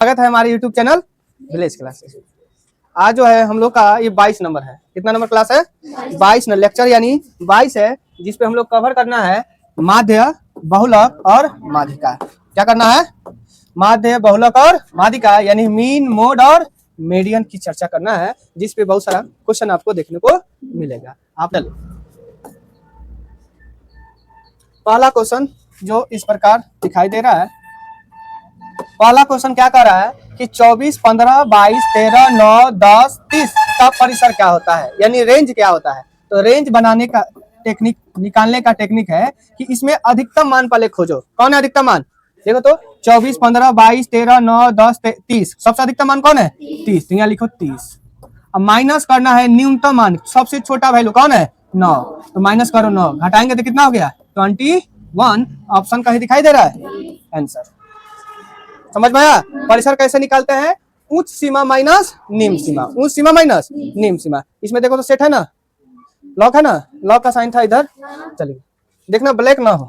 स्वागत है हमारे YouTube चैनल विलेज क्लासेस। आज जो है हम लोग का ये 22 नंबर है। कितना नंबर क्लास है? 22 न लेक्चर यानी 22 है, जिसपे हम लोग कवर करना है माध्य, बहुलक और माध्यिका। क्या करना है? माध्य, बहुलक और माध्यिका यानी मीन, मोड और मीडियन की चर्चा करना है, जिसपे बहुत सारा क्वेश्चन आपको देखने को मिलेगा। आप पहला क्वेश्चन जो इस प्रकार दिखाई दे रहा है, पहला क्वेश्चन क्या कर रहा है कि 24, 15, 22, 13, 9, 10, 30 का परिसर क्या होता है, यानी रेंज क्या होता है। तो रेंज बनाने का टेक्निक, निकालने का टेक्निक है कि इसमें अधिकतम मान पहले खोजो। कौन है अधिकतम मान? देखो तो 24, 15, 22, 13, 9, 10, 30, सबसे अधिकतम मान कौन है? 30। तो यहाँ लिखो 30। अब माइनस करना है न्यूनतम मान, सबसे छोटा वैल्यू कौन है? 9। तो माइनस करो 9, घटाएंगे तो कितना हो गया? 21। ऑप्शन कहीं दिखाई दे रहा है आंसर। समझ में आया? परिसर कैसे निकालते हैं? उच्च सीमा माइनस निम्न सीमा, उच्च सीमा माइनस निम्न सीमा। इसमें देखो तो सेट है ना, लॉक है ना, लॉक का साइन था इधर। चलिए देखना ब्लैक ना हो।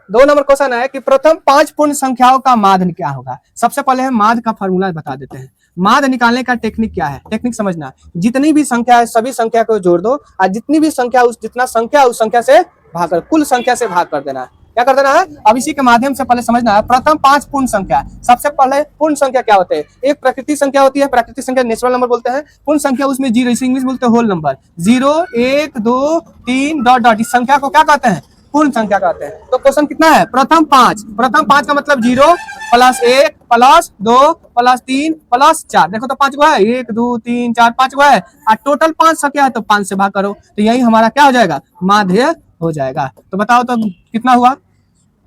2 नंबर क्वेश्चन है कि प्रथम 5 पूर्ण संख्याओं का माध्य क्या होगा। सबसे पहले हम माध्य का फॉर्मूला बता देते हैं। माध्य निकालने का टेक्निक क्या है? टेक्निक समझना, जितनी भी संख्या है सभी संख्या को जोड़ दो और जितनी भी संख्या जितना संख्या उस संख्या से भाग कर, कुल संख्या से भाग कर देना है। क्या कर देना है? अब इसी के माध्यम से पहले समझना है प्रथम 5 पूर्ण संख्या। सबसे पहले पूर्ण संख्या क्या होते हैं? एक प्रकृति संख्या होती है, प्रकृति संख्या नेचुरल नंबर बोलते हैं। पूर्ण संख्या उसमें जीरो, इसे इंग्लिश बोलते हैं होल नंबर। 0, 1, 2, 3 डॉट डॉट, इस संख्या को क्या कहते हैं? पूर्ण संख्या कहते हैं। तो क्वेश्चन कितना है? प्रथम 5। प्रथम 5 का मतलब 0 प्लस 1 प्लस 2 प्लस 3 प्लस 4। देखो तो 5 को है, 1, 2, 3, 4, 5 को है और टोटल 5 संख्या है तो 5 से भाग करो, तो यही हमारा क्या हो जाएगा? माध्य हो जाएगा। तो बताओ तो कितना हुआ?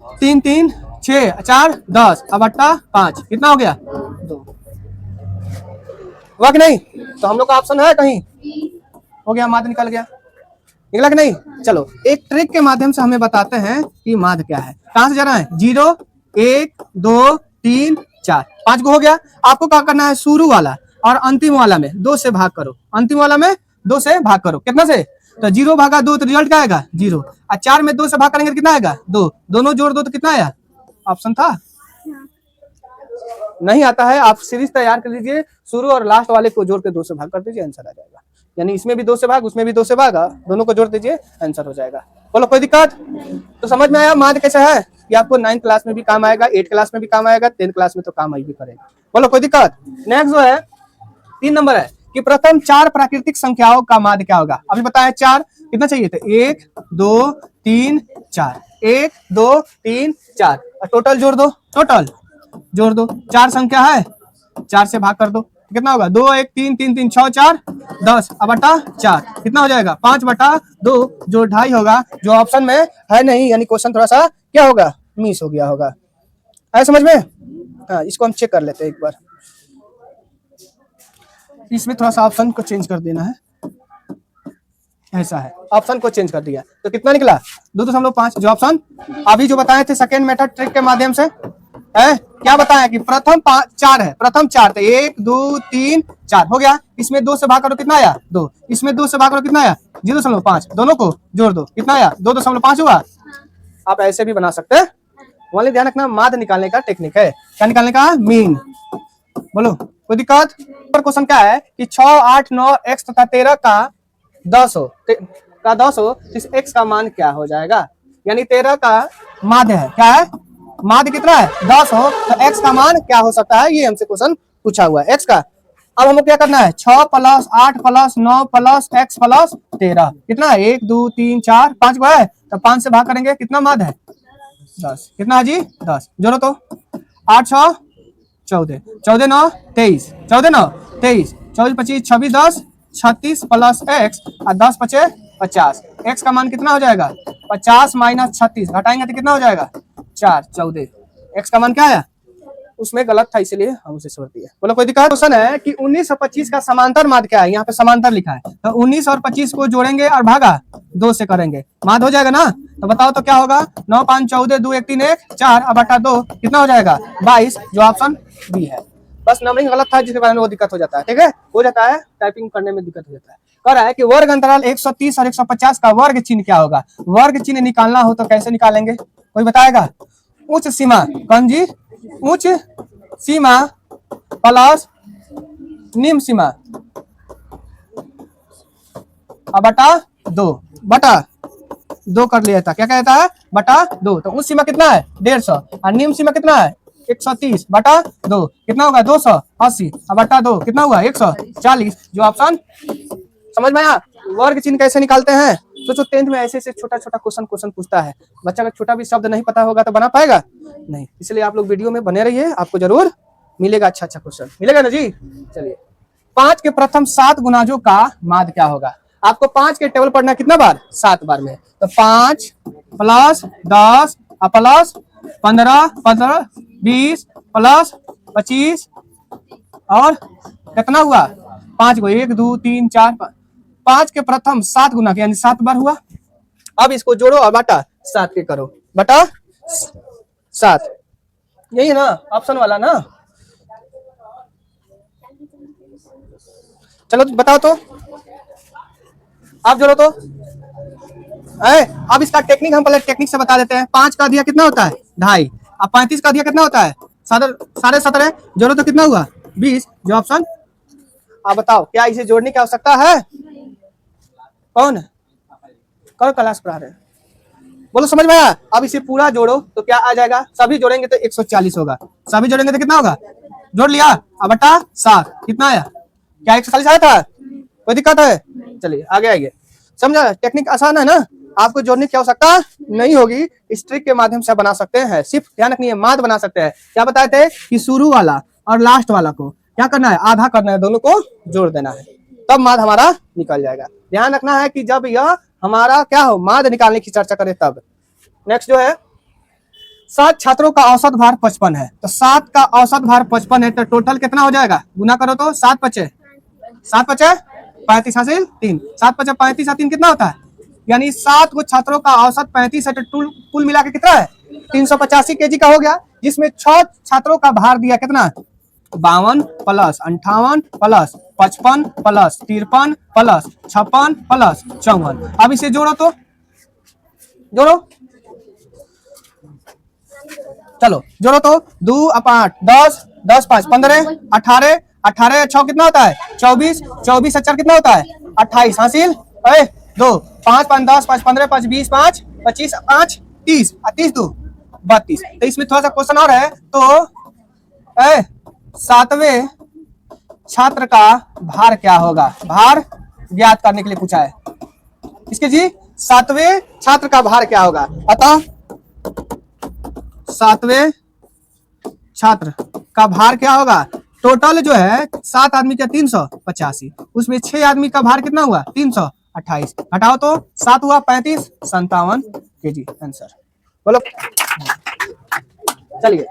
3, 3, 6, 4, 10, अब 8, 5, कितना हो गया? 2 हुआ कि नहीं? तो हम लोग का ऑप्शन है कहीं, हो गया, माध्य निकल गया। निकला कि नहीं? चलो एक ट्रिक के माध्यम से हमें बताते हैं कि माध्य क्या है। कहां से जाना है? 0, 1, 2, 3, 4, 5 को हो गया। आपको क्या करना है? शुरू वाला और अंतिम वाला में 2 से भाग करो, अंतिम वाला में 2 से भाग करो। कितना से? तो 0 भागा 2 तो रिजल्ट क्या आएगा? 0। और 4 में 2 से भाग करेंगे तो कितना आएगा? 2। दोनों जोड़ दो तो कितना आया? ऑप्शन था नहीं आता है। आप सीरीज तैयार कर लीजिए, शुरू और लास्ट वाले को जोड़ के 2 से भाग कर दीजिए, आंसर आ जाएगा। यानी इसमें भी 2 से भाग, उसमें भी 2 से भाग, दोनों को जोड़ दीजिए, आंसर हो जाएगा। बोलो कोई दिक्कत? तो समझ में आया माध्य कैसे है कि आपको 9th क्लास में भी काम आएगा, 8th क्लास में भी काम आएगा, 10th क्लास में तो काम भी करेगा। बोलो कोई दिक्कत? नेक्स्ट जो है 3 नंबर है कि प्रथम 4 प्राकृतिक संख्याओं का माध्य क्या होगा। अभी बताया 4, कितना चाहिए थे? 1, 2, 3, 4, 1, 2, 3, 4, टोटल जोड़ दो, टोटल जोड़ दो। 4 संख्या है, 4 से भाग कर दो, कितना होगा? 2, 1, 3, 3, 3, 6, 4, 10, अब बटा 4, कितना हो जाएगा? 5/2, जो 2.5 होगा, जो ऑप्शन में है नहीं, यानी क्वेश्चन थोड़ा सा क्या होगा? मिस हो गया होगा। आए समझ में? हाँ, इसको हम चेक कर लेते हैं एक बार। इसमें थोड़ा सा ऑप्शन को चेंज कर देना है, ऐसा है, ऑप्शन को चेंज कर दिया तो कितना निकला? 2.5। जो ऑप्शन अभी जो बताए थे सेकेंड मेथड ट्रिक के माध्यम से है, क्या बताया कि प्रथम 4 है, प्रथम 4 तो 1, 2, 3, 4 हो गया। इसमें 2 से भाग करो, कितना आया? 2। इसमें 2 से भाग करो, कितना आया? 0.5। दोनों को जोड़ दो, कितना आया? 2.5 हुआ। आप ऐसे भी बना सकते हैं। वाले ध्यान रखना, माध्य निकालने का टेक्निक है। क्या निकालने का? मीन। बोलो कोई दिक्कत? क्वेश्चन क्या है कि 6, 8, 9, x तथा 13 का 10 हो, तो इस x का मान क्या हो जाएगा? यानी 13 का माध्य है, क्या है? माध्य कितना है? 10 हो, तो x का मान क्या हो सकता है? ये हमसे क्वेश्चन पूछा हुआ है x का। अब हमको क्या करना है? 6 plus 8 plus 9 plus x plus 13, कितना है? 1, 2, 3, 4, 5 को है, तो 5 से भाग करेंगे, कितना माध्य है? 10। कितना है जी? 10। जोड़ो तो 8, 6, 14, 14, 9, 23, 14, 9, 23, 24, 25, 26, 10, 36 प्लस x और 10 5 50। x का मान कितना हो जाएगा? 50 माइनस 36, घटाएंगे तो कितना हो जाएगा? 4, 14। x का मान क्या है? उसमें गलत था, इसलिए हम उसे छोड़ दिए। बोलो कोई दिक्कत? क्वेश्चन है कि 19 और 25 का समांतर माध्य क्या है। यहाँ पे समांतर लिखा है, तो 19 और 25 को जोड़ेंगे और भागा 2 से करेंगे, माध्य हो जाएगा ना। तो बताओ तो क्या होगा? 9, 5, 14, 2, 1, 3, 1, 4, अब बटा 2, कितना हो जाएगा? 22, जो ऑप्शन बी है। बस नंबरिंग गलत था, जिसके कारण वो दिक्कत हो जाता है। ठीक है, हो जाता है, टाइपिंग करने में दिक्कत हो जाता है। कह रहा है कि वर्ग अंतराल 130 और 150 का वर्ग चिन्ह क्या होगा। वर्ग चिन्ह निकालना हो तो कैसे निकालेंगे? कोई बताएगा? उच्च सीमा, कौन जी? उच्च सीमा प्लस निम्न सीमा बटा 2 बटा 2 कर लिया था। क्या कहता है? बटा 2। तो उस सीमा कितना है? 150 और निम्न सीमा कितना है? 130 बटा 2 कितना होगा? 280 और बटा 2 कितना हुआ? 140। जो ऑप्शन समझ में आया? वर्ग चिन्ह कैसे निकालते हैं? सोचो 10th में ऐसे छोटा छोटा क्वेश्चन पूछता है। बच्चा का छोटा भी शब्द नहीं पता होगा तो बना पाएगा नहीं। इसलिए आप लोग वीडियो में बने रहिए, आपको जरूर मिलेगा अच्छा क्वेश्चन मिलेगा ना जी। चलिए 5 के प्रथम 7 गुणाजों का माध्य क्या होगा? आपको 5 के टेबल पढ़ना कितना बार? 7 बार में। तो 5 प्लस 10 प्लस 15 15 20 प्लस 25 और कितना हुआ? 5 को 1 2 3 4 5 के प्रथम 7 गुना यानी 7 बार हुआ। अब इसको जोड़ो और बटा 7 के करो बटा 7। यही है ना ऑप्शन वाला ना। चलो बताओ तो आप जोड़ो तो। अब इसका टेक्निक हम पहले टेक्निक से बता देते हैं। 5 का दिया कितना होता है? 2.5। अब 35 का दिया कितना होता है? 17.5। जोड़ो तो कितना हुआ? 20। जो ऑप्शन। आप बताओ क्या इसे जोड़ने की आवश्यकता है? कौन क्लास पढ़ा रहे? बोलो समझ में आया? अब इसे पूरा जोड़ो तो क्या आ जाएगा? सभी जोड़ेंगे तो 140 होगा। सभी जोड़ेंगे तो कितना होगा? जोड़ लिया अब बटा 7 कितना आया? क्या 140 आया था? कोई दिक्कत है? चलिए आगे आइए। समझा? टेक्निक आसान है ना। आपको जोड़ने की आवश्यकता नहीं होगी, इस ट्रिक के माध्यम से बना सकते हैं। सिर्फ ध्यान रखिए माध्य बना सकते हैं। क्या बताए थे कि शुरू वाला और लास्ट वाला को क्या करना है? आधा करना है, दोनों को जोड़ देना है, तब माध्य हमारा निकल जाएगा। ध्यान रखना है कि जब यह हमारा क्या हो माध्य निकालने की चर्चा करें तब। नेक्स्ट जो है 7 छात्रों का औसत भार 55 है। तो 7 का औसत भार 55 है तो टोटल कितना हो जाएगा? गुना करो तो 7 पचे 35 हासिल 3 7 पचे 35 और 3 कितना होता है? यानी 7 को छात्रों का औसत 35 है तो कुल मिला के कितना है? 385 केजी का हो गया, जिसमें 6 छात्रों का भार दिया कितना? 52 plus 58 plus 55 plus 53 plus 56 plus 54। अब इसे जोड़ो तो जोड़ो। चलो जोड़ो तो 2 8 10 10 5 15 18 18 6 कितना होता है? 24 24 4 कितना होता है? 28 हासिल 2 5 5 10 5 15 5 20 5 25 5 30 30 2 32। तो इसमें थोड़ा सा क्वेश्चन और है। तो 7वें छात्र का भार क्या होगा? भार ज्ञात करने के लिए पूछा है इसके जी। 7वें छात्र का भार क्या होगा? अतः 7वें छात्र का भार क्या होगा? टोटल जो है 7 आदमी का 385, उसमें 6 आदमी का भार कितना हुआ? 328। हटाओ तो 7 हुआ 35 57 केजी आंसर। बोलो चलिए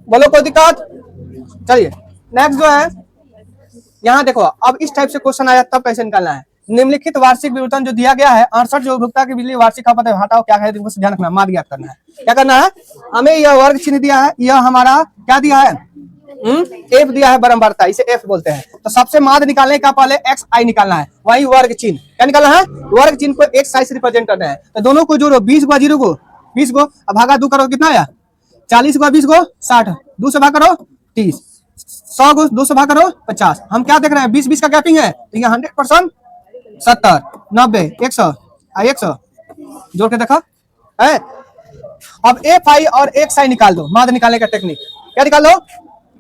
बोलो कोई दिक्कत? चलिए नेक्स्ट जो है यहाँ देखो। अब इस टाइप से क्वेश्चन आया तब कैसे निकालना है। निम्नलिखित वार्षिक विवरण जो दिया गया है 68 जो उपभोक्ता की बिजली वार्षिक खपत है हटाओ क्या है? ध्यान रखना माध्य ज्ञात करना है। क्या करना है? हमें यह वर्ग चिन्ह दिया है, यह हमारा क्या दिया है? एफ दिया है बारंबारता, इसे एफ बोलते हैं। तो सबसे माध्य निकालने का पहले एक्स आई निकालना है, वही वर्ग चिन्ह क्या निकालना है? वर्ग चिन्ह को एक्स आई से रिप्रेजेंट करना है। तो दोनों को जोड़ो 20 को 0 को 20 को अब भागा 2 करो कितना आया? 40 को 20 को 60 2 से भाग करो 30 100 को 2 से भाग करो 50। हम क्या देख रहे हैं? 20 20 का गैपिंग है तो ये 100% 70 90 100 100 जोड़ के देखो है। अब एफ आई और एक्स आई निकाल दो। माध्य निकालने का टेक्निक क्या निकाल दो?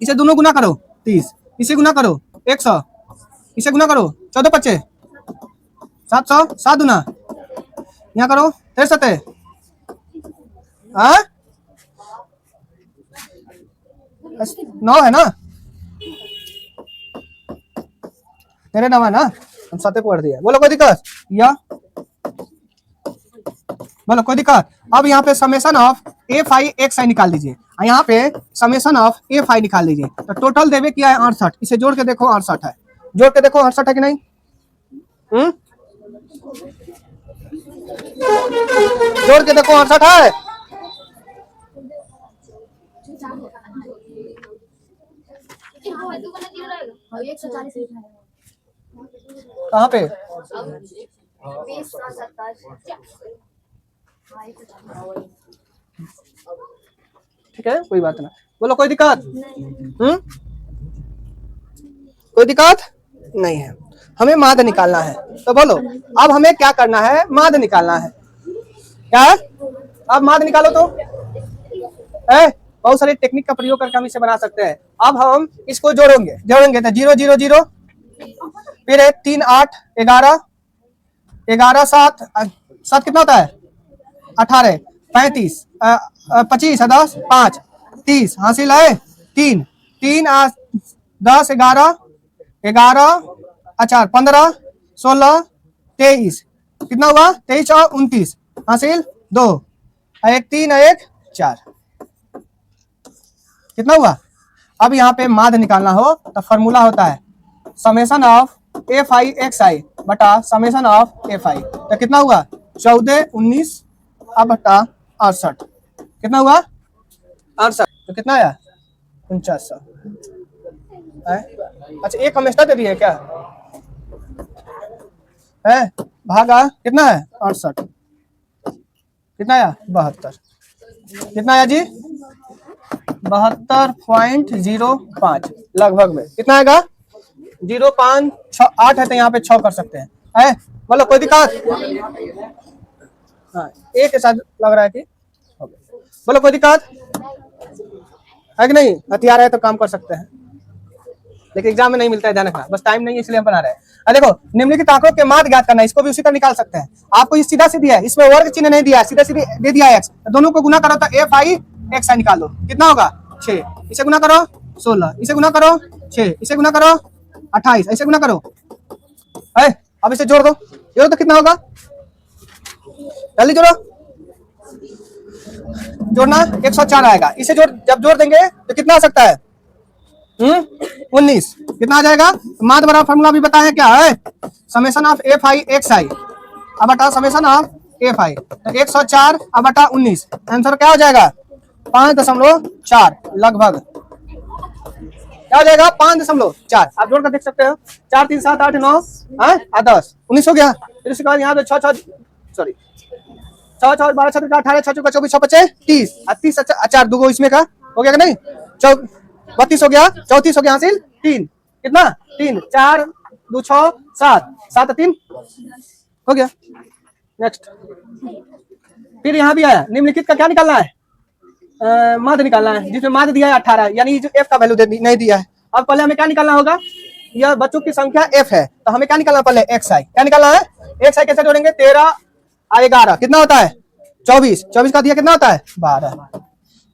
इसे दोनों गुना करो 30, इसे गुना करो 100, इसे गुना करो 14 पच्चे 700 7 गुना यहाँ करो 63 9 है ना? तेरे नाम है ना? हम 7 पढ़ दिया। बोलो कोई दिक्कत? या बोलो कोई दिक्कत? अब यहाँ पे summation of F I X I निकाल दीजिए, यहाँ पे समेशन ऑफ एफ आई निकाल दीजिए। तो टोटल देवे किया है 68, इसे जोड़ के देखो 68 है। जोड़ के देखो 68 है कि नहीं? जोड़ के देखो 68 है। कहाँ पे? ठीक है कोई बात ना। बोलो कोई दिक्कत? कोई दिक्कत नहीं है। हमें माध्य निकालना है, तो बोलो अब हमें क्या करना है? माध्य निकालना है। क्या है? अब माध्य निकालो तो है, बहुत सारे टेक्निक का प्रयोग करके हम इसे बना सकते हैं। अब हम इसको जोड़ेंगे तो 0 0 0, फिर 3 8 11 11 7 7 कितना होता है? 18 35 25 10 5 30 हासिल है 3 3 10 11 11 अच्छा 15 16 23 कितना हुआ? 23 और 29 हासिल 2 1 3 1 4 कितना हुआ? अब यहाँ पे माध्य निकालना हो तो फॉर्मूला होता है summation of F I X I बटा समेशन ऑफ एफ आई। तो कितना हुआ? 14 19 अब बटा 68 कितना हुआ? 68 तो कितना आया? 4900। अच्छा एक हम एक्स्ट्रा दे दिए क्या है? भागा कितना है? 68 कितना आया? 72 कितना आया जी? 72.05 लगभग में कितना आएगा? 0.8 है तो यहाँ पे 6 कर सकते हैं। बोलो कोई दिक्कत? हाँ एक के साथ लग रहा है कि बोलो कोई दिक्कत है कि नहीं? हथियार है तो काम कर सकते हैं, लेकिन एग्जाम में नहीं मिलता है, ध्यान रखना। बस टाइम नहीं है इसलिए हम बना रहे हैं। देखो निम्नलिखित आंकड़ों के माध्य ज्ञात करना है, इसको भी उसी तरह निकाल सकते हैं। आपको ये सीधा सीधी है, इसमें वर्ग चिन्ह नहीं दिया, सीधा सीधी दे दिया एक्स, तो दोनों को गुना करो तो एफ आई एक्स आई निकाल दो। कितना होगा? 6, इसे गुना करो 16, इसे गुना करो 6, इसे गुना करो 28, ऐसे गुना करो है। अब इसे जोड़ दो तो कितना होगा? जल्दी जोड़ो, जोड़ना 104 आएगा। इसे जब जोड़ देंगे तो कितना आ सकता है? 19 कितना आ जाएगा? माध्य बराबर फॉर्मूला भी बताएं क्या है? Summation of F I X I अब बटा समेशन ऑफ एफ आई, तो 104 अब बटा 19 आंसर क्या हो जाएगा? 5.4 लगभग क्या हो जाएगा? 5.4। आप जोड़ कर देख सकते हो। 4 3 7 8 9 10 19 हो गया। फिर उसके बाद यहाँ पे 6 12 6 18 6 24 6 25 30 30 4 2 इसमें का हो गया कि नहीं? 32 हो गया, 34 हो गया हासिल 3 कितना? 3 4 2 6 7 7 3 हो गया। नेक्स्ट फिर यहाँ भी आया निम्नलिखित का क्या निकालना है? माध्य निकालना है, जिसमें माध्य दिया है 18, यानी जो एफ का वैल्यू नहीं दिया है। अब पहले हमें क्या निकालना होगा? यह बच्चों की संख्या एफ है, तो हमें क्या निकालना? पहले एक्स आई क्या निकालना है? एक्स आई कैसे जोड़ेंगे? 13 11 कितना होता है? 24 24 का दिया कितना होता है? 12।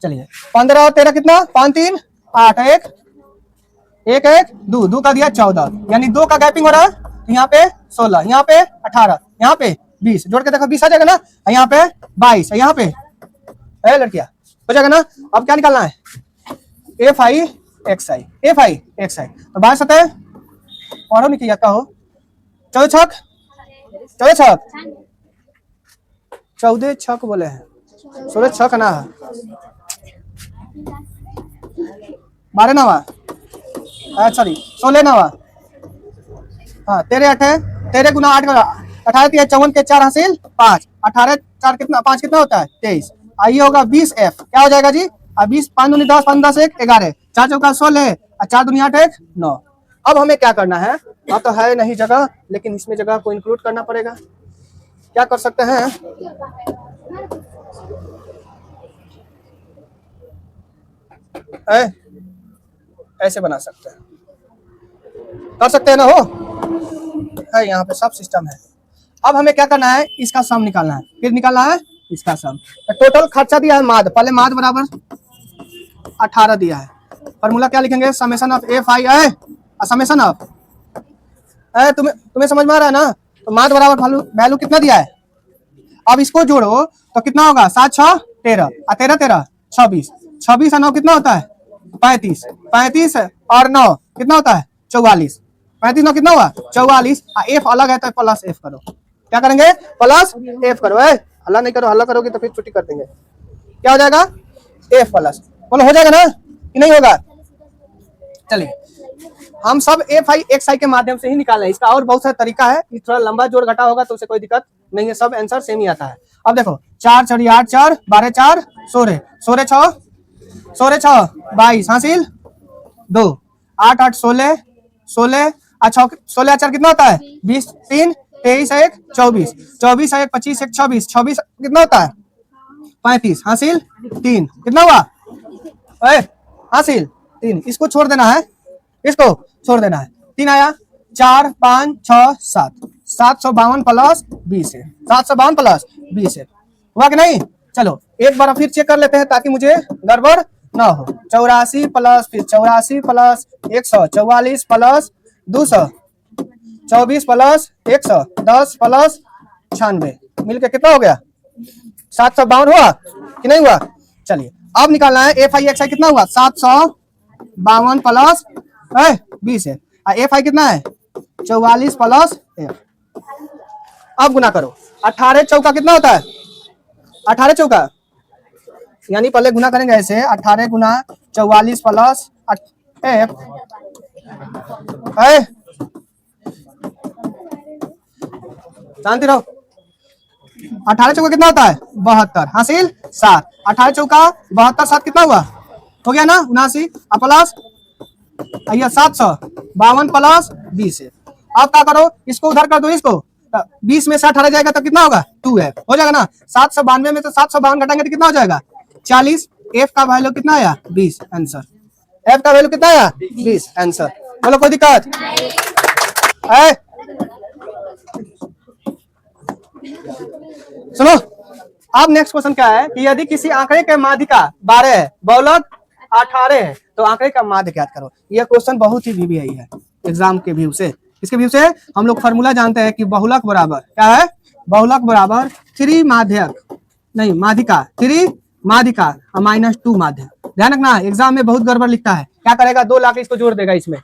चलिए 15 और 13 कितना? 5 3 8 1 1 1 2 2 का दिया 14, यानी 2 का गैपिंग हो रहा है। यहाँ पे 16, यहाँ पे 18, यहाँ पे 20, जोड़ के देखो 20 आ जाएगा ना। यहाँ पे 22, यहाँ पे लड़कियां हो जाएगा ना। अब क्या निकालना है? F I X I, F I X I. तो 22 सतह और नहीं किया कहो 14 छक 14 छक बोले हैं, 16 छक ना 12 नवा सॉरी 16 नवा हाँ 13 8 13 गुना 8 18 54 के 4 हासिल 5 18 4 कितना 5 कितना होता है? 23। आइए होगा 20 एफ क्या हो जाएगा जी? 20 5 दूनी 10 5 10 1 11 4 चौका 16 और 4 दूनी 8 1 9। अब हमें क्या करना है? अब तो है नहीं जगह, लेकिन इसमें जगह को इंक्लूड करना पड़ेगा। क्या कर सकते हैं? ऐसे बना सकते हैं, कर सकते हैं ना? हो है यहाँ पे सब सिस्टम है। अब हमें क्या करना है? इसका सम निकालना है, फिर निकालना है इसका सम। तो टोटल खर्चा दिया है माध्य, पहले माध्य बराबर 18 दिया है। फॉर्मूला क्या लिखेंगे? समेशन ऑफ एफ आई है, समेशन ऑफ तुम्हें समझ में आ रहा है ना? तो माध्य बराबर वैल्यू कितना दिया है? अब इसको जोड़ो तो कितना होगा? 7 6 13 13 13 26 26 और 9 कितना होता है? 35 35 और 9 कितना होता है? 44 35 9 कितना हुआ? 44। एफ अलग है तो प्लस एफ करो। क्या करेंगे? प्लस एफ करो। हल्ला नहीं करो, हल्ला करोगे तो फिर छुट्टी कर देंगे। क्या हो जाएगा? F plus. बोलो हो जाएगा ना कि नहीं होगा? चलिए हम सब एफ आई एक्स आई के माध्यम से ही निकालें। इसका और बहुत सारा तरीका है, थोड़ा लंबा जोड़ घटा होगा तो उसे कोई दिक्कत नहीं है, सब आंसर सेम ही आता है। अब देखो 4 4 8 4 12 4 16 16 6 16 6 22 हासिल 2 8 8 16 16 अच्छा 16 4 कितना होता है 20 3 23 1 24 24 1 25 1 26 26 कितना होता है 35 हासिल 3 कितना हुआ हासिल 3 इसको छोड़ देना है इसको छोड़ देना है 3 आया 4 5 6 7 752 प्लस 20 है 752 प्लस 20 है हुआ कि नहीं। चलो एक बार फिर चेक कर लेते हैं ताकि मुझे गड़बड़ ना हो 84 प्लस फिर 84 प्लस 144 प्लस 200 24 प्लस 100 10 प्लस 96 मिलके कितना हो गया 752 हुआ कि नहीं हुआ। चलिए अब निकालना है एफ आई एक्स आई कितना हुआ 752 प्लस 20 है एफ आई कितना है 44 प्लस अब गुना करो 18 चौका कितना होता है 18 चौका यानी पहले गुना करेंगे ऐसे 18 गुना 44 प्लस एफ जानते रहो 18 चौका कितना होता है 72 हासिल 7 18 चौका 72 7 कितना हुआ हो गया ना 79 प्लस 752 प्लस 20 है। अब क्या करो इसको उधर कर दो इसको 20 में से 18 जाएगा तो कितना होगा 2 है हो जाएगा ना 792 में तो 752 घटाएंगे तो कितना हो जाएगा 40 एफ का वैल्यू कितना आया 20 आंसर एफ का वैल्यू कितना आया 20 आंसर। बोलो कोई दिक्कत है सुनो अब नेक्स्ट क्वेश्चन क्या है कि यदि किसी आंकड़े के माध्यिका 12 है बहुलक 18 है तो आंकड़े का माध्य ज्ञात करो। यह क्वेश्चन बहुत ही वीवीआई है एग्जाम के व्यू से। इसके व्यू से हम लोग फॉर्मूला जानते हैं कि बहुलक बराबर क्या है बहुलक बराबर 3 माध्यक नहीं माध्यिका 3 माध्यिका -2 माध्य। ध्यान रखना एग्जाम में बहुत गड़बड़ लिखता है क्या करेगा 2 लाख इसको जोड़ देगा इसमें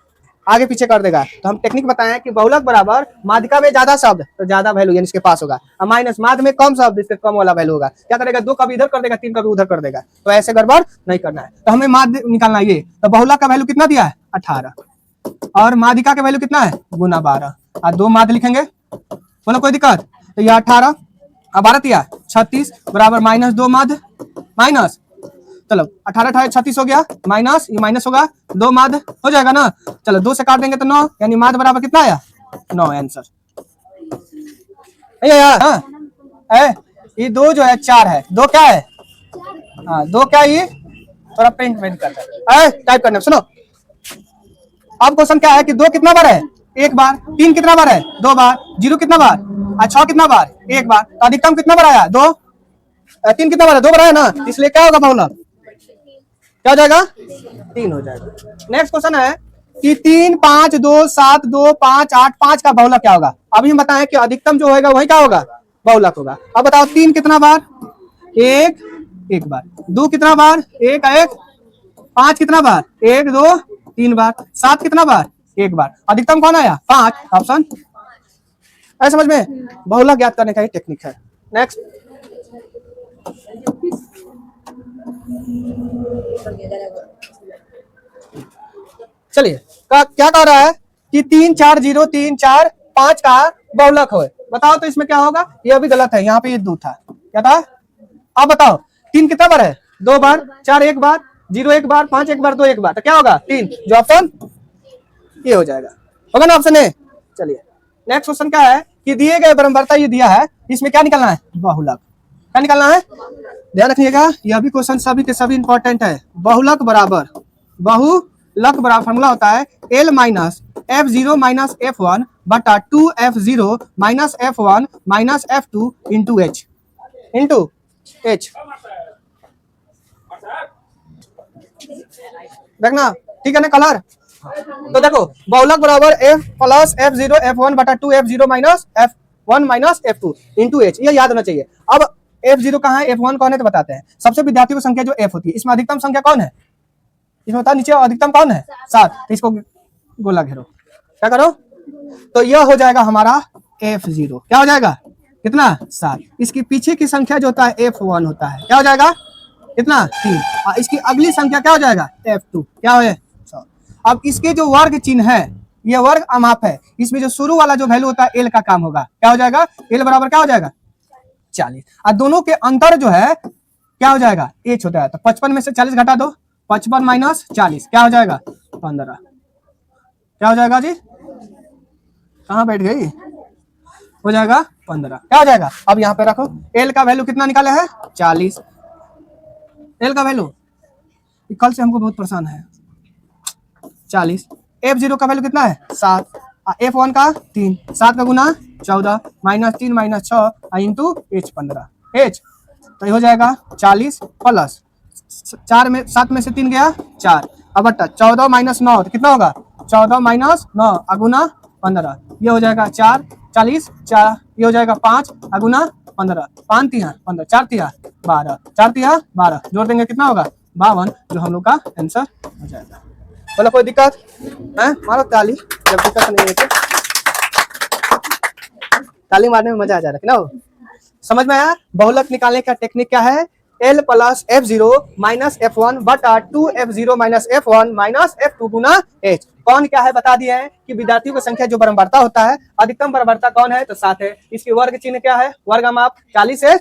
आगे पीछे कर देगा। तो हम टेक्निक बताएं कि बहुलक बराबर माध्यिका में ज्यादा शब्द तो ज्यादा वैल्यू यानी इसके पास होगा और माइनस माध्य में कम शब्द इसके कम वाला वैल्यू होगा। क्या करेगा 2 कभी इधर कर देगा 3 कभी उधर कर देगा तो ऐसे गड़बड़ नहीं करना है। तो हमें माध्य निकालना है ये तो बहुलक का वैल्यू कितना दिया है 18 और माध्यिका का वैल्यू कितना है गुना 12 और 2 माध्य लिखेंगे। बोलो कोई दिक्कत तो ये 18 और 12 दिया 36 बराबर -2 माध्य माइनस चलो 18 18 36 हो गया माइनस ये माइनस होगा 2 माध्य हो जाएगा ना। चलो 2 से काट देंगे तो 9 यानी माध्य बराबर कितना आया 9 आंसर ये 2 जो है 4 है 2 क्या है हाँ 2 क्या ये थोड़ा प्रिंट करता है टाइप करना सुनो। अब क्वेश्चन क्या है कि 2 कितना बार है एक बार 3 कितना बार है 2 बार 0 कितना बार 6 कितना बार एक बार तो अधिकतम कितना बार आया 2 3 कितना बार है 2 बार है ना इसलिए क्या होगा बहुलक क्या हो जाएगा 3 हो जाएगा। नेक्स्ट क्वेश्चन है कि 3 5 2 7 2 5 8 5 का बहुलक क्या होगा। अभी हम बताएं कि अधिकतम जो होगा वही क्या होगा बहुलक होगा। अब बताओ 3 कितना बार एक बार 2 कितना बार एक 5 कितना बार 1 2 3 बार 7 कितना बार एक बार अधिकतम कौन आया 5 ऑप्शन ऐसा समझ में बहुलक ज्ञात करने का ही टेक्निक है। नेक्स्ट चलिए क्या कह रहा है कि 3 4 0 3 4 5 का बहुलक हो बताओ तो इसमें क्या होगा। ये अभी गलत है यहाँ पे ये 2 था क्या था। अब बताओ 3 कितना बार है 2 बार 4 एक बार 0 एक बार 5 एक बार 2 एक बार तो क्या होगा 3 जो ऑप्शन ये हो जाएगा होगा ना ऑप्शन ए। चलिए नेक्स्ट क्वेश्चन क्या है कि दिए गए बराबरता ये दिया है इसमें क्या निकालना है बहुलक क्या निकालना है। ध्यान रखिएगा यह भी क्वेश्चन सभी के सभी इंपॉर्टेंट है। बहुलक बराबर फॉर्मूला होता है L minus F0 minus F1 बटा 2F0 minus F1 minus F2 into H देखना ठीक है ना कलर। तो देखो बहुलक बराबर F प्लस F0 F1 बटा 2F0 minus F1 minus F2 into H ये याद होना चाहिए। अब F0 कहाँ है F1 कौन है तो बताते हैं। सबसे विद्यार्थियों की संख्या जो F होती है इसमें अधिकतम संख्या कौन है इसमें बता नीचे अधिकतम कौन है 7 तो इसको गोला घेरो क्या करो तो यह हो जाएगा हमारा F0 क्या हो जाएगा कितना 7। इसकी पीछे की संख्या जो होता है F1 होता है क्या हो जाएगा कितना 3 और इसकी अगली संख्या क्या हो जाएगा F2 क्या हो 100। अब इसके जो वर्ग चिन्ह है यह वर्ग अमाप है इसमें जो शुरू वाला जो वैल्यू होता है L का काम होगा क्या हो जाएगा L बराबर क्या हो जाएगा 40 और दोनों के अंतर जो है क्या हो जाएगा H होता है। तो 55 में से 40 घटा दो 55 माइनस 40 क्या हो जाएगा 15। क्या हो जाएगा जी, कहाँ बैठ गई, हो जाएगा 15। क्या हो जाएगा, अब यहाँ पे रखो, एल का वैल्यू कितना निकाले है 40। एल का वैल्यू कल से हमको बहुत परेशान है 40। F0 का वैल्यू कितना है 7, F1 का 3, 7 का गुना 14 minus 3 minus 6 into H 15 H, तो ये हो जाएगा 40 प्लस 4 में 7 में से 3 गया 4, अब बट्टा 14 माइनस 9 तो कितना होगा 14 माइनस 9 अगुना 15, ये हो जाएगा 4 40 4, ये हो जाएगा 5 अगुना 15, 5 तिया 15, 4 तिया 12, 4 तिया 12, जोड़ देंगे कितना होगा 52, जो हम लोग का आंसर हो जाएगा। बोला कोई दिक्कत है, मारो ताली जब दिक्कत नहीं है तो। ताली मारने में मजा आ जा रहा है ना। समझ में आया, बहुलक निकालने का टेक्निक क्या है, L plus F0 minus F1 बटा 2F0 minus F1 minus F2 गुना H। कौन क्या है बता दिया है कि विद्यार्थियों की संख्या जो बराबरता होता है, अधिकतम बराबरता कौन है तो 7 है, इसकी वर्ग चिन्ह क्या है, वर्ग माप 40 से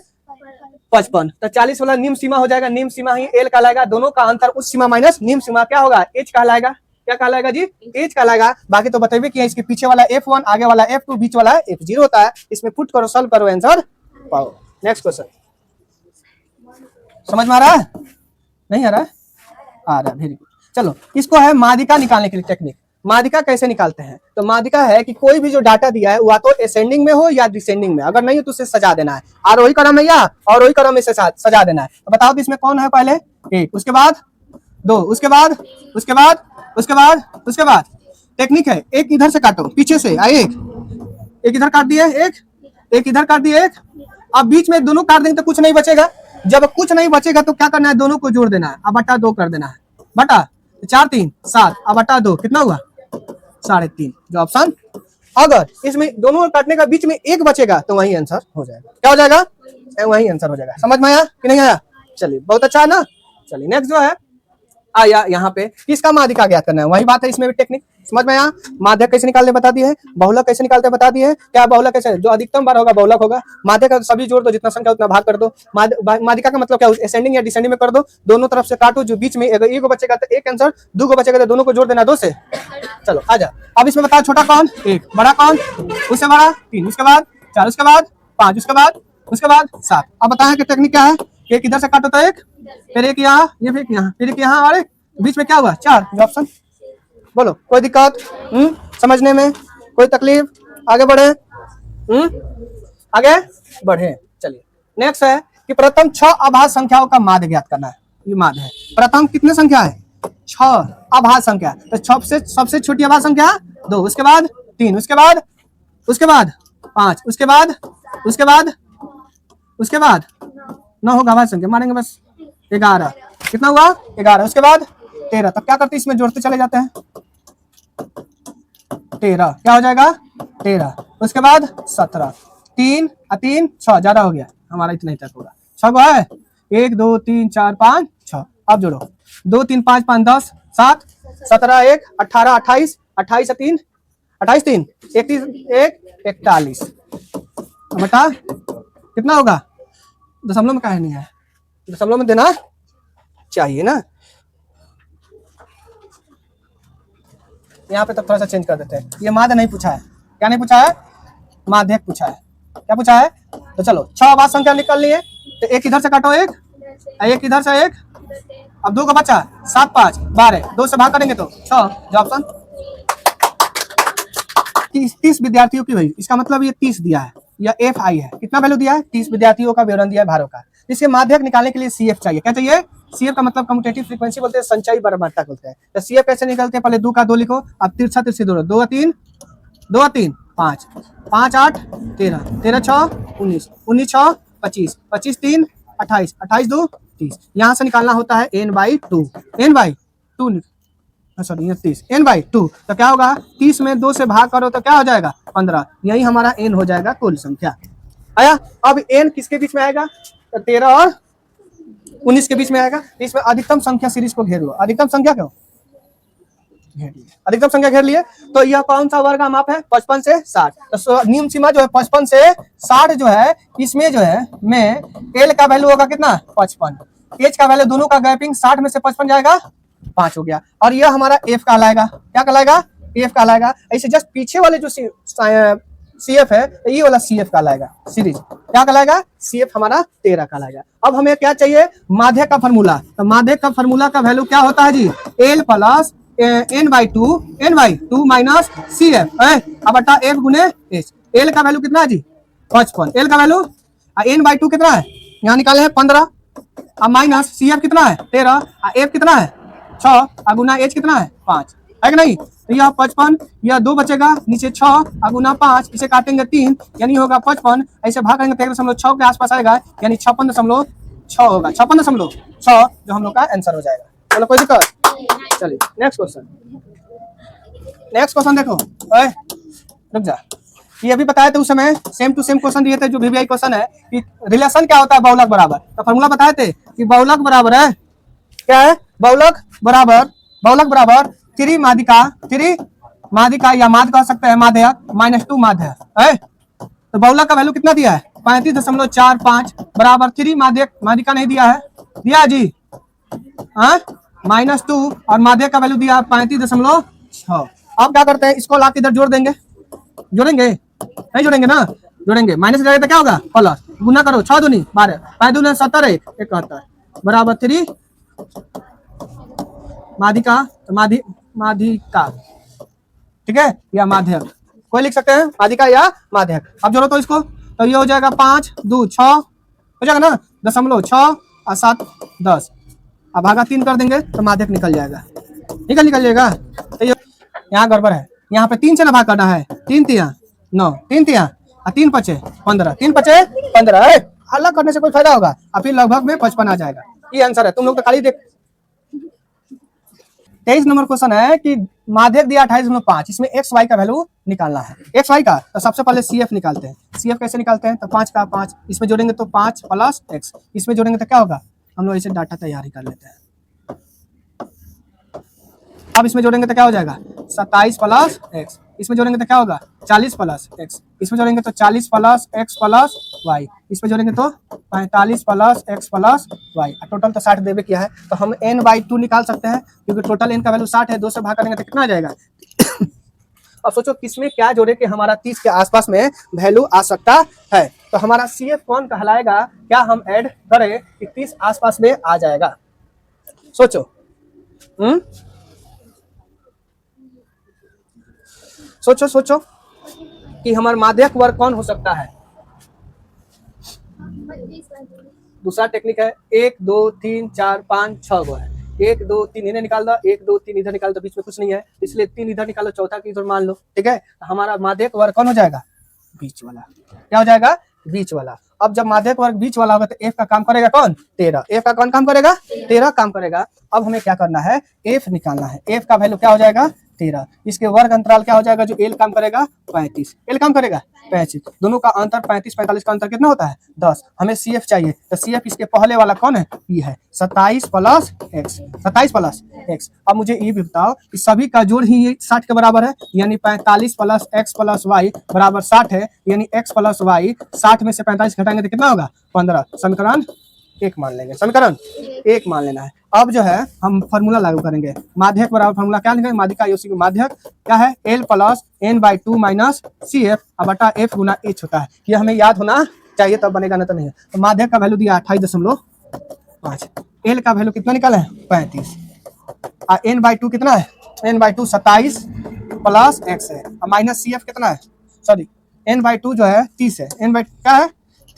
55, तो 40 वाला निम्न सीमा हो जाएगा, निम्न सीमा ही L कहलाएगा, दोनों का अंतर उस सीमा माइनस निम्न सीमा क्या होगा H कहलाएगा। क्या कहलाएगा जी, H कहलाएगा। बाकी तो बताइए कि इसके पीछे वाला F1 आगे वाला F2 बीच वाला F0 होता है, इसमें पुट करो सॉल्व करो आंसर पाओ। नेक्स्ट क्वेश्चन समझ में आ रहा है, नहीं आ रहा है, आ रहा है, वेरी गुड। चलो इसको है माध्यिका निकालने के लिए टेक्निक। माध्यिका कैसे निकालते हैं, तो माध्यिका है कि कोई भी जो डाटा दिया है वह तो असेंडिंग में हो या डिसेंडिंग में, अगर नहीं हो तो उसे सजा देना है, आरोही क्रम में या अवरोही क्रम में सजा देना है। तो बताओ कि इसमें कौन है, पहले 1, उसके बाद 2, उसके बाद उसके बाद उसके बाद उसके बाद टेक्निक है, एक इधर से काटो पीछे से, एक इधर काट दिए, एक इधर काट दिए, एक अब बीच में दोनों काट देंगे तो कुछ नहीं बचेगा, जब कुछ नहीं बचेगा तो क्या करना है, दोनों को जोड़ देना है, अब बटा 2 कर देना है, बटा 4 3 7, अब बटा 2 कितना हुआ 3.5, जो ऑप्शन, अगर इसमें दोनों काटने का बीच में एक बचेगा तो वही आंसर हो जाएगा। क्या हो जाएगा, वही आंसर हो जाएगा। समझ में आया कि नहीं आया, चलिए बहुत अच्छा है ना। चलिए नेक्स्ट जो है आया, यहाँ पे किसका माध्यिका ज्ञात करना है, वही बात है, इसमें भी टेक्निक समझ में आया। माध्यक कैसे निकालते बता दिए, बहुलक कैसे निकालते बता दिए, क्या बहुलक कैसे, जो अधिकतम बार होगा बहुलक होगा, माध्यक का सभी जोड़ दो, जितना संख्या उतना भाग कर दो। माध्यिका का मतलब क्या, असेंडिंग या डिसेंडिंग में कर दो, दोनों तरफ से काटो, जो बीच में अगर एक बचेगा तो एक आंसर, 2 को बचेगा तो दोनों को जोड़ देना 2 से। चलो आजा, अब इसमें बताओ छोटा कौन 1, बड़ा कौन उससे बड़ा 3, उसके बाद 4, उसके बाद 5, उसके बाद 7। अब बताएं कि टेक्निक क्या है, एक इधर से काटो तो एक, फिर एक यहाँ, ये फिर यहाँ, फिर एक यहाँ, और बीच में क्या हुआ 4, जो ऑप्शन। बोलो कोई दिक्कत समझने में, कोई तकलीफ, आगे बढ़े आगे बढ़े। चलिए नेक्स्ट है कि प्रथम 6 अभाज्य संख्याओं का माध्य ज्ञात करना है। ये माध्य है, प्रथम कितने संख्या है 6 अभाज्य संख्या, तो 6 सबसे छोटी अभाज्य संख्या 2, उसके बाद 3, उसके बाद 5, उसके बाद 9 होगा अभाज्य संख्या, मारेंगे बस 11, कितना हुआ 11, उसके बाद 13, तब क्या करते हैं इसमें जोड़ते चले जाते हैं, 13 क्या हो जाएगा 13, उसके बाद 17, 3 3 6 ज्यादा हो गया हमारा, इतना ही तक होगा 6 को है 1 2 3 4 5 6, अब जोड़ो 2 3 5 5 10 7 17 1 18 28 28 3 28 3 31 1 41, बता कितना होगा, दशमलव में काहे नहीं है, दशमलव में देना चाहिए ना। यहाँ पे तो थोड़ा सा चेंज कर देते हैं, ये माध्य नहीं पूछा है, क्या नहीं पूछा है, माध्यक पूछा है। क्या पूछा है, तो चलो 6 अभाज्य संख्या निकल लिए, तो एक इधर से काटो, एक इधर से एक, अब 2 का बचा 7 5 12, 2 से भाग करेंगे तो 6, जो ऑप्शन 30 विद्यार्थियों की हुई, इसका मतलब ये 30 दिया है, या FI है, कितना वैल्यू दिया है 30 विद्यार्थियों का विवरण दिया है भारों का। इसके माध्यक निकालने के लिए CF चाहिए, क्या चाहिए, CF का मतलब कम्यूटेटिव फ्रीक्वेंसी बोलते हैं, संचयी बराबरता बोलते हैं। तो CF कैसे निकलते हैं, पहले 2 का 2 लिखो, अब तिरछा तिरछी जोड़ो, 2 3 5 5 8 13 13 6 19 19 6 25 25 3 28 28 2 30, यहाँ से निकालना होता है n/2, n/2 सॉरी 30, n/2, तो क्या होगा 30 में 2 से भाग करो तो क्या हो जाएगा 15, यही हमारा n हो जाएगा कुल संख्या आया। अब n किसके बीच में आएगा, तो 13 और 19 के बीच में आएगा। इसमें अधिकतम संख्या सीरीज को घेर लो, अधिकतम संख्या क्यों घेर लिए, अधिकतम संख्या घेर लिए, तो यह कौन सा वर्ग माप है 55 से 60, तो निम्न सीमा जो है 55 से 60 जो है, इसमें जो है में L का वैल्यू होगा कितना 55, H का वैल्यू, दोनों का गैपिंग 60 में से 55 जाएगा 5 हो गया। और यह हमारा एफ कहलाएगा, क्या कहलाएगा? एफ कहलाएगा। ऐसे जस्ट पीछे वाले जो सी एफ है, ये वाला सी एफ कहलाएगा, सीरीज क्या कहलाएगा? सी एफ हमारा 13 कहलाएगा। अब हमें क्या चाहिए? माध्यक का फॉर्मूला। तो माध्यक का फॉर्मूला का वैल्यू क्या होता है जी? L plus n/2 minus C F अब बटा एफ गुने एच। एल का वैल्यू कितना है जी? 55। एल का वैल्यू n/2 कितना है? यहाँ निकाले हैं 15। अब माइनस सी एफ कितना है? 13। एफ कितना है? 6। गुना एच कितना है? 5 है कि नहीं? तो यह 55, यह 2 बचेगा, नीचे 6 गुना 5, इसे काटेंगे 3, यानी होगा 55। ऐसे भाग करेंगे 13.6 के आसपास आएगा, यानी 56.6 होगा। 56.6 जो हम लोग का आंसर हो जाएगा। चलो कोई दिक्कत? चलिए नेक्स्ट क्वेश्चन। नेक्स्ट क्वेश्चन देखो, रुक जा। ये अभी बताए थे उस समय, सेम टू सेम क्वेश्चन दिए थे जो वीवीआई क्वेश्चन है कि रिलेशन क्या होता है बहुलक बराबर। तो फॉर्मूला बताए थे कि बहुलक बराबर है, क्या है? बहुलक बराबर 3 माध्यिका या माध्य कह सकते हैं, माध्यक माइनस 2 माध्यक है। तो बहुलक का वैल्यू कितना दिया है? 35.45 बराबर 3 माध्यिका नहीं दिया है, दिया जी -2 और माध्यक का वैल्यू दिया 35.6। अब क्या करते हैं? इसको ला इधर जोड़ देंगे, जोड़ेंगे नहीं जोड़ेंगे ना? जोड़ेंगे, माइनस जाएगा तो क्या होगा? प्लस। गुना करो, 6 दूनी 12, 5 दूनी 70, 71 बराबर 3 माध्यिका, माध्यिका ठीक है, या माध्यक कोई लिख सकते हैं, माध्यिका या माध्यक। अब जोड़ो तो इसको, तो ये हो जाएगा 5 2 6 हो जाएगा ना, 0.6 और 7 10। अब भागा 3 कर देंगे तो माध्यक निकल जाएगा, निकल जाएगा। तो ये यहाँ गड़बड़ है, यहाँ पे 3 से ना भाग करना है, 3 तिया 9, 3 तिया 3 पचे 15, 3 पचे 15 अलग करने से कोई फायदा होगा? और फिर लगभग में 55 आ जाएगा। ये आंसर है, तुम लोग तो खाली देख। 23 नंबर क्वेश्चन है कि माध्यक दिया 28.5, इसमें एक्स वाई का वैल्यू निकालना है। एक्स वाई का तो सबसे पहले सी एफ निकालते हैं। सी एफ कैसे निकालते हैं? तो 5 का 5 इसमें जोड़ेंगे तो 5 प्लस एक्स, इसमें जोड़ेंगे तो क्या होगा? हम लोग इसे डाटा तैयारी कर लेते हैं। अब इसमें जोड़ेंगे तो क्या हो जाएगा? 27 प्लस एक्स, इसमें जोड़ेंगे तो क्या होगा? 40 प्लस एक्स, इसमें जोड़ेंगे तो 40 प्लस एक्स प्लस वाई, इसमें जोड़ेंगे तो 45 plus X plus Y. Total तो 60 देवे किया है, तो हम n/2 निकाल सकते हैं क्योंकि टोटल n का वैल्यू 60 है। 2 से भाग करेंगे तो कितना आ जाएगा? अब सोचो किसमें क्या जोड़े कि हमारा 30 के आसपास में वैल्यू आ सकता है। तो हमारा सी एफ कौन कहलाएगा? क्या हम ऐड करें कि 30 आसपास में आ जाएगा? सोचो सोचो कि हमारा माध्यक वर्ग कौन हो सकता है? दूसरा टेक्निक है, 1 2 3 4 5 6 गो है। 1 2 3 इन्हें निकाल दो, 1 2 3 इधर निकाल दो, बीच में कुछ नहीं है, इसलिए 3 इधर निकालो, चौथा की इधर मान लो, ठीक है। हमारा माध्यक वर्ग कौन हो जाएगा? बीच वाला। क्या हो जाएगा? बीच वाला। अब जब माध्यक वर्ग बीच वाला होगा तो एफ का काम करेगा कौन? 13। एफ का कौन काम करेगा? 13 काम करेगा। अब हमें क्या करना है? एफ निकालना है। एफ का वैल्यू क्या हो जाएगा? 13। इसके वर्ग अंतराल क्या हो जाएगा? जो एल काम करेगा 35, एल काम करेगा 35, दोनों का अंतर 35 45 का अंतर कितना होता है? 10। हमें सी एफ चाहिए, तो सी एफ इसके पहले वाला कौन है? ये है 27 प्लस एक्स, 27 प्लस एक्स। अब मुझे ये भी बताओ कि सभी का जोड़ ही 60 के बराबर है, यानी 45 प्लस एक्स प्लस वाई बराबर 60 है, यानी एक्स प्लस वाई 60 में से 45 घटाएंगे तो कितना होगा? 15। समीकरण 1 मान लेंगे, समीकरण 1 मान लेना है। अब जो है हम फॉर्मूला लागू करेंगे। माध्यक बराबर फॉर्मूला क्या लिखेंगे? माध्यिका योसी की माध्यक क्या है? L plus n/2 minus C F बटा एफ गुना एच होता है। ये हमें याद होना चाहिए, तब बनेगा ना तो नहीं है। तो माध्यक का वैल्यू दिया 28.5, एल का वैल्यू कितना निकाला है? 35, और n/2 कितना है? n/2 27 प्लस एक्स है, और माइनस सी एफ कितना है? सॉरी n/2 जो है 30 है, n/2 क्या है?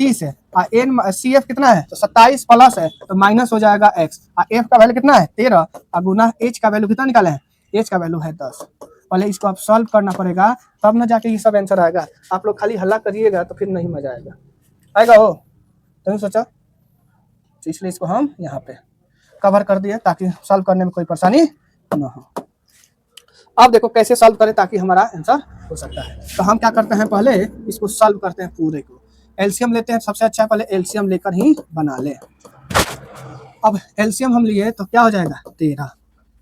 30 है, और एन सी एफ कितना है? तो 27 प्लस है, तो माइनस हो जाएगा एक्स, और एफ का वैल्यू कितना है? 13, और गुना एच का वैल्यू कितना निकाले हैं? एच का वैल्यू है 10। पहले इसको आप सॉल्व करना पड़ेगा, तब ना जाके ये सब आंसर आएगा। आप लोग खाली हल्ला करिएगा तो फिर नहीं मजा आएगा। आएगा हो तो सोचा, तो इसलिए इसको हम यहाँ पे कवर कर दिए ताकि सॉल्व करने में कोई परेशानी न हो। अब देखो कैसे सॉल्व करें ताकि हमारा आंसर हो सकता है। तो हम क्या करते हैं, पहले इसको सॉल्व करते हैं पूरे को। एलसीएम लेते हैं, सबसे अच्छा पहले एलसीएम लेकर ही बना ले। अब एलसीएम हम लिए तो क्या हो जाएगा? 13,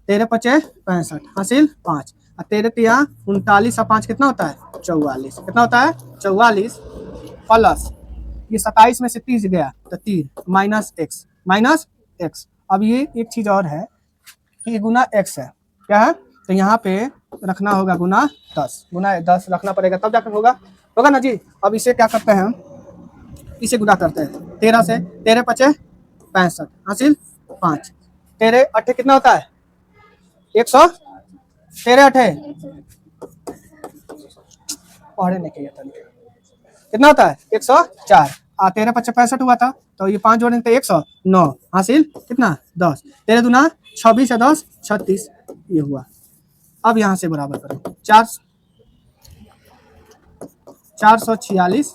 13 पचे 65 हासिल 5, और 13 तिया 39 और 5 कितना होता है? 44। कितना होता है? 44 प्लस ये 27 में से 30 गया तो 3 माइनस एक्स, माइनस एक्स। अब ये एक चीज और है कि गुना x है, क्या है, तो यहाँ पे रखना होगा गुना 10, गुना 10 रखना पड़ेगा तब जाकर होगा, होगा ना जी। अब इसे क्या करते हैं, इसे गुना करते हैं 13 से, 13 पचे 65 हासिल 5, 13 अठे कितना होता है 100, 13 अठे पढ़े नहीं किया था, कितना होता है 104, 13 पचे 65 हुआ था, तो ये 5 जोड़ेंगे तो 109 हासिल कितना 10, 13 दूना 26 है 10 36 ये हुआ। अब यहाँ से बराबर करो 446,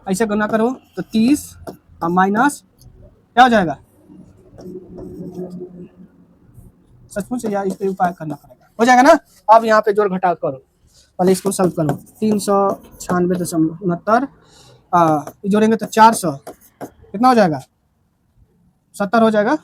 ऐसे गुना करो तो 30 और माइनस क्या हो जाएगा, सचमुच या इस पे उपाय करना पड़ेगा, हो जाएगा ना। अब यहाँ पे जोड़ घटाव करो, पहले इसको सॉल्व करो, 396.69 जोड़ेंगे तो 400 कितना हो जाएगा 70 हो जाएगा,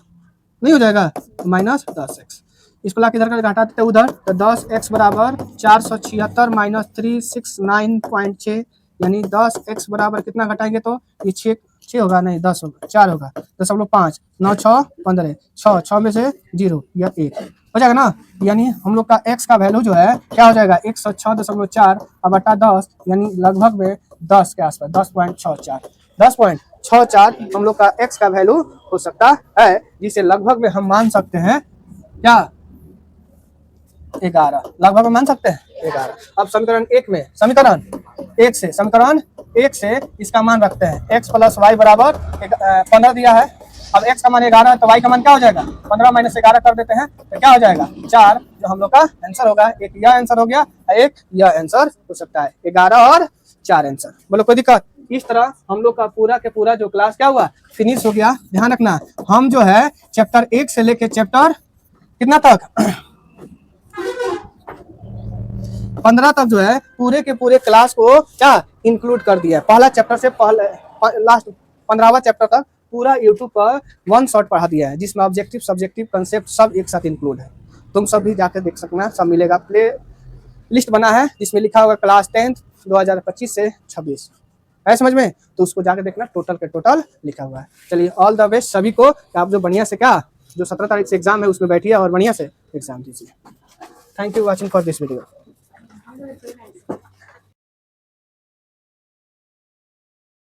नहीं हो जाएगा, माइनस 10x, इसको ला इधर घटा देते उधर, तो 10x बराबर 476 माइनस 369.6 यानी 10x बराबर कितना घटाएंगे तो ये 6 होगा, नहीं 10 होगा, 4 होगा, 10.5 9 6 15 6 में से 0 या 1 हो जाएगा ना। यानी हम लोग का x का वैल्यू जो है क्या हो जाएगा 106.4 और बटा 10 यानी लगभग में 10 के आसपास 10.64 हम लोग का x का वैल्यू हो सकता है, जिसे लगभग में हम मान सकते हैं क्या 11, लगभग में मान सकते हैं 11। अब समीकरण 1 से इसका मान रखते हैं x प्लस वाई बराबर 15 दिया है, अब x का मान 11 है तो y का मान क्या हो जाएगा 15 माइनस 11 कर देते हैं तो क्या हो जाएगा 4, जो हम लोग का आंसर होगा, एक यह आंसर हो गया, एक यह आंसर हो सकता है, 11 और 4 आंसर। बोलो कोई दिक्कत। इस तरह हम लोग का पूरा के पूरा जो क्लास क्या हुआ फिनिश हो गया। ध्यान रखना हम जो है चैप्टर 1 से लेके चैप्टर कितना तक 15 तक जो है पूरे के पूरे क्लास को क्या इंक्लूड कर दिया। पहला चैप्टर से पहले लास्ट 15वां चैप्टर तक पूरा यूट्यूब पर वन शॉट पढ़ा दिया है, जिसमें ऑब्जेक्टिव सब्जेक्टिव कंसेप्ट सब एक साथ इंक्लूड है। तुम सब भी जाकर देख सकना, सब मिलेगा। प्ले लिस्ट बना है जिसमें लिखा होगा क्लास 10th 2025 से 26 है, समझ में, तो उसको जाकर देखना, टोटल के टोटल लिखा हुआ है। चलिए ऑल द बेस्ट सभी को, आप जो बढ़िया से क्या जो 17 तारीख से एग्जाम है उसमें बैठिए और बढ़िया से एग्जाम दीजिए। Thank you watching for this video.